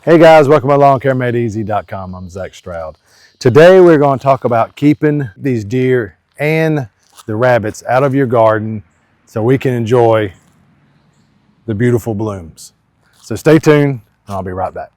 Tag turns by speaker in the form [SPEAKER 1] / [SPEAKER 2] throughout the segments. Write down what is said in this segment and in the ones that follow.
[SPEAKER 1] Hey guys, welcome to LawnCareMadeEasy.com. I'm Zach Stroud. Today we're going to talk about keeping these deer and the rabbits out of your garden so we can enjoy the beautiful blooms. So stay tuned and I'll be right back.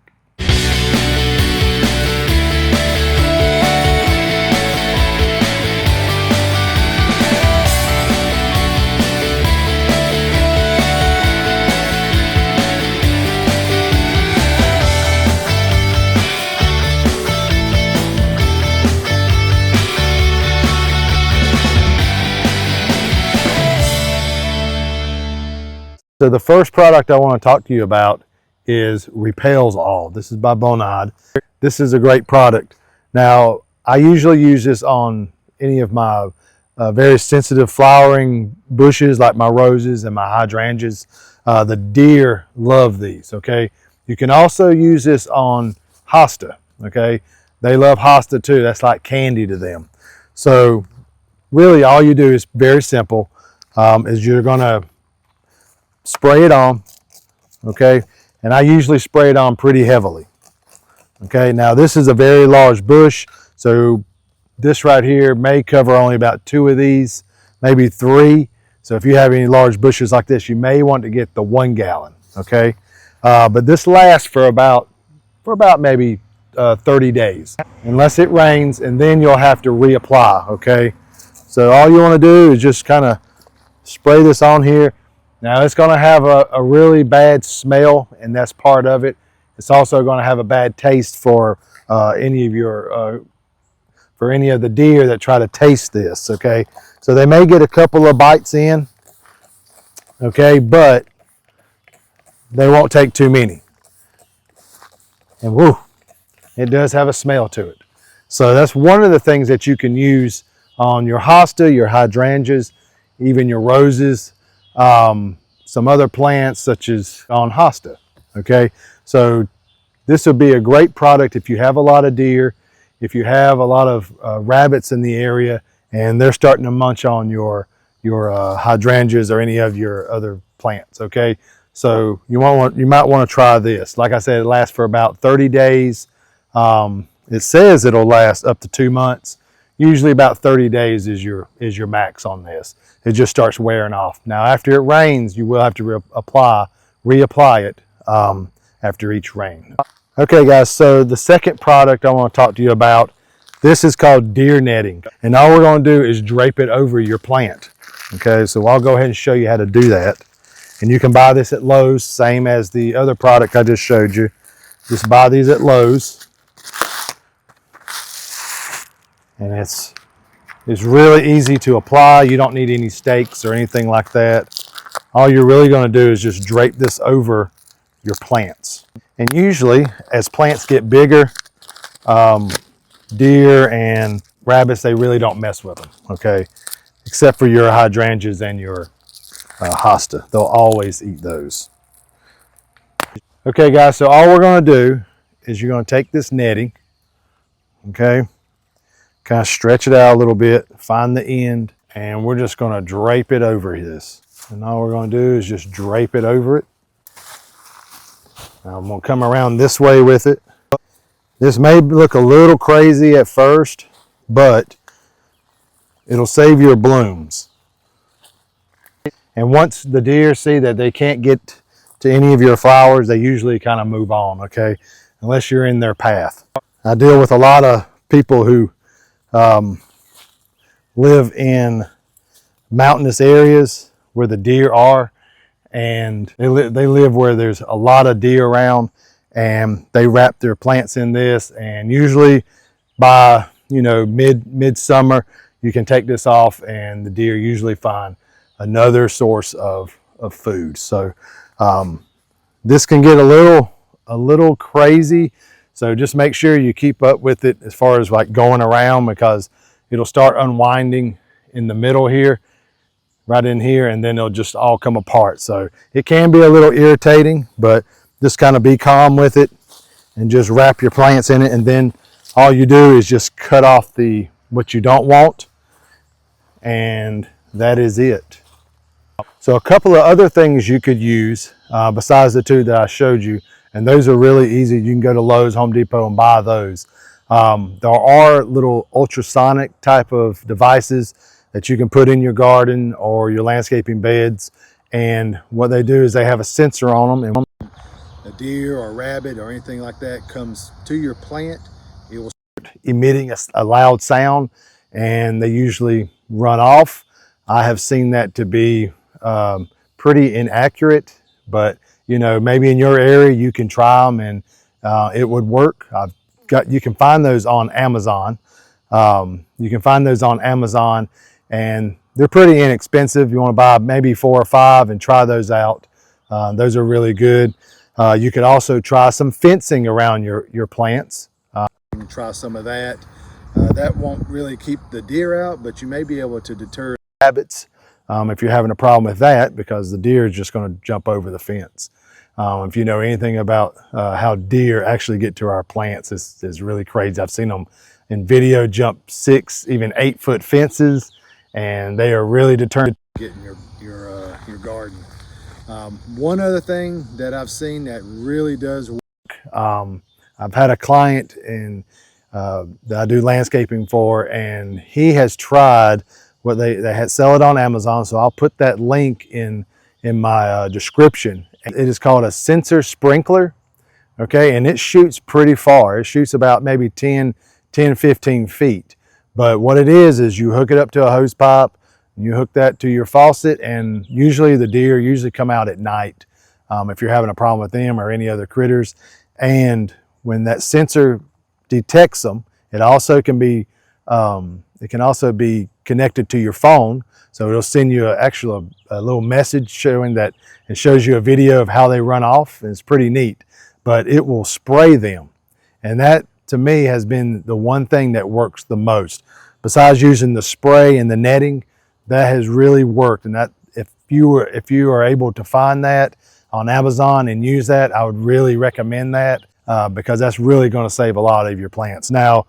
[SPEAKER 1] So the first product I want to talk to you about is Repels All. This is by Bonide. This is a great product. Now, I usually use this on any of my very sensitive flowering bushes like my roses and my hydrangeas. The deer love these, okay? You can also use this on hosta, okay? They love hosta too. That's like candy to them. So really all you do is very simple, is you're gonna spray it on, okay? And I usually spray it on pretty heavily, okay? Now this is a very large bush, so this right here may cover only about 2 of these, maybe 3. So if you have any large bushes like this, you may want to get the 1 gallon, okay? But this lasts for about maybe 30 days, unless it rains, and then you'll have to reapply, okay? So all you want to do is just kind of spray this on here. Now it's going to have a really bad smell, and that's part of it. It's also going to have a bad taste for any of the deer that try to taste this, okay? So they may get a couple of bites in, okay, but they won't take too many. And whoo, it does have a smell to it. So that's one of the things that you can use on your hosta, your hydrangeas, even your roses, some other plants such as on hosta, okay? So this would be a great product if you have a lot of deer, if you have a lot of rabbits in the area and they're starting to munch on your hydrangeas or any of your other plants, okay? So you might want to try this. Like I said, it lasts for about 30 days. It says it'll last up to 2 months. Usually about 30 days is your max on this. It just starts wearing off. Now after it rains, you will have to reapply it after each rain. Okay guys, so the second product I want to talk to you about, this is called deer netting. And all we're going to do is drape it over your plant. Okay, so I'll go ahead and show you how to do that. And you can buy this at Lowe's, same as the other product I just showed you. Just buy these at Lowe's. And it's really easy to apply. You don't need any stakes or anything like that. All you're really going to do is just drape this over your plants. And usually, as plants get bigger, deer and rabbits, they really don't mess with them, okay? Except for your hydrangeas and your hosta. They'll always eat those. Okay, guys, so all we're going to do is you're going to take this netting, okay? Kind of stretch it out a little bit, find the end, and we're just going to drape it over this. And all we're going to do is just drape it over it. Now I'm going to come around this way with it. This may look a little crazy at first, but it'll save your blooms. And once the deer see that they can't get to any of your flowers, they usually kind of move on, okay? Unless you're in their path. I deal with a lot of people who live in mountainous areas where the deer are, and they live where there's a lot of deer around, and they wrap their plants in this, and usually by midsummer you can take this off and the deer usually find another source of food. So this can get a little crazy. So just make sure you keep up with it as far as like going around, because it'll start unwinding in the middle here, right in here, and then it'll just all come apart. So it can be a little irritating, but just kind of be calm with it and just wrap your plants in it. And then all you do is just cut off what you don't want, and that is it. So a couple of other things you could use besides the 2 that I showed you And those are really easy. You can go to Lowe's, Home Depot, and buy those. There are little ultrasonic type of devices that you can put in your garden or your landscaping beds. And what they do is they have a sensor on them, and when a deer or a rabbit or anything like that comes to your plant, it will start emitting a loud sound, and they usually run off. I have seen that to be pretty inaccurate, but you know, maybe in your area you can try them and it would work. You can find those on Amazon. You can find those on Amazon, and they're pretty inexpensive. You want to buy maybe 4 or 5 and try those out. Those are really good. You could also try some fencing around your plants. You can try some of that. That won't really keep the deer out, but you may be able to deter rabbits if you're having a problem with that, because the deer is just going to jump over the fence. If you know anything about how deer actually get to our plants, it's really crazy. I've seen them in video jump 6, even 8-foot fences, and they are really determined to get in your garden. One other thing that I've seen that really does work, I've had a client that I do landscaping for, and he has tried what they had sell it on Amazon. So I'll put that link in my description. It is called a sensor sprinkler. Okay, and it shoots pretty far. It shoots about maybe 10, 15 feet. But what it is you hook it up to a hose pipe, and you hook that to your faucet, and usually the deer usually come out at night if you're having a problem with them or any other critters. And when that sensor detects them, it also can be connected to your phone. So it'll send you a little message showing that, it shows you a video of how they run off, and it's pretty neat. But it will spray them. And that, to me, has been the one thing that works the most. Besides using the spray and the netting, that has really worked. And that, if you are able to find that on Amazon and use that, I would really recommend that because that's really going to save a lot of your plants. Now,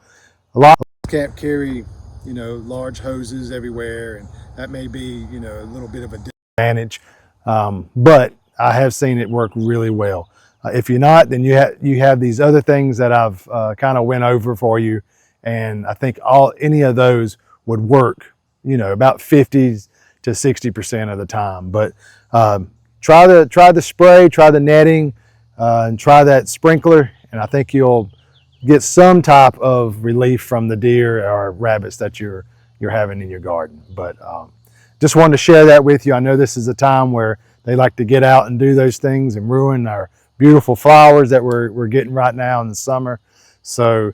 [SPEAKER 1] a lot of can't carry, you know, large hoses everywhere, and that may be, you know, a little bit of a disadvantage. But I have seen it work really well. If you're not, then you have these other things that I've kind of went over for you, and I think any of those would work, you know, about 50 to 60% of the time. But try the spray, try the netting, and try that sprinkler, and I think you'll get some type of relief from the deer or rabbits that you're having in your garden. But just wanted to share that with you. I know this is a time where they like to get out and do those things and ruin our beautiful flowers that we're getting right now in the summer. So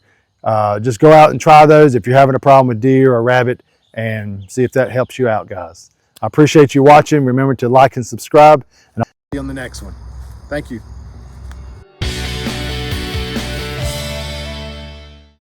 [SPEAKER 1] just go out and try those if you're having a problem with deer or rabbit, and see if that helps you out, guys. I appreciate you watching. Remember to like and subscribe, and I'll see you on the next one. Thank you.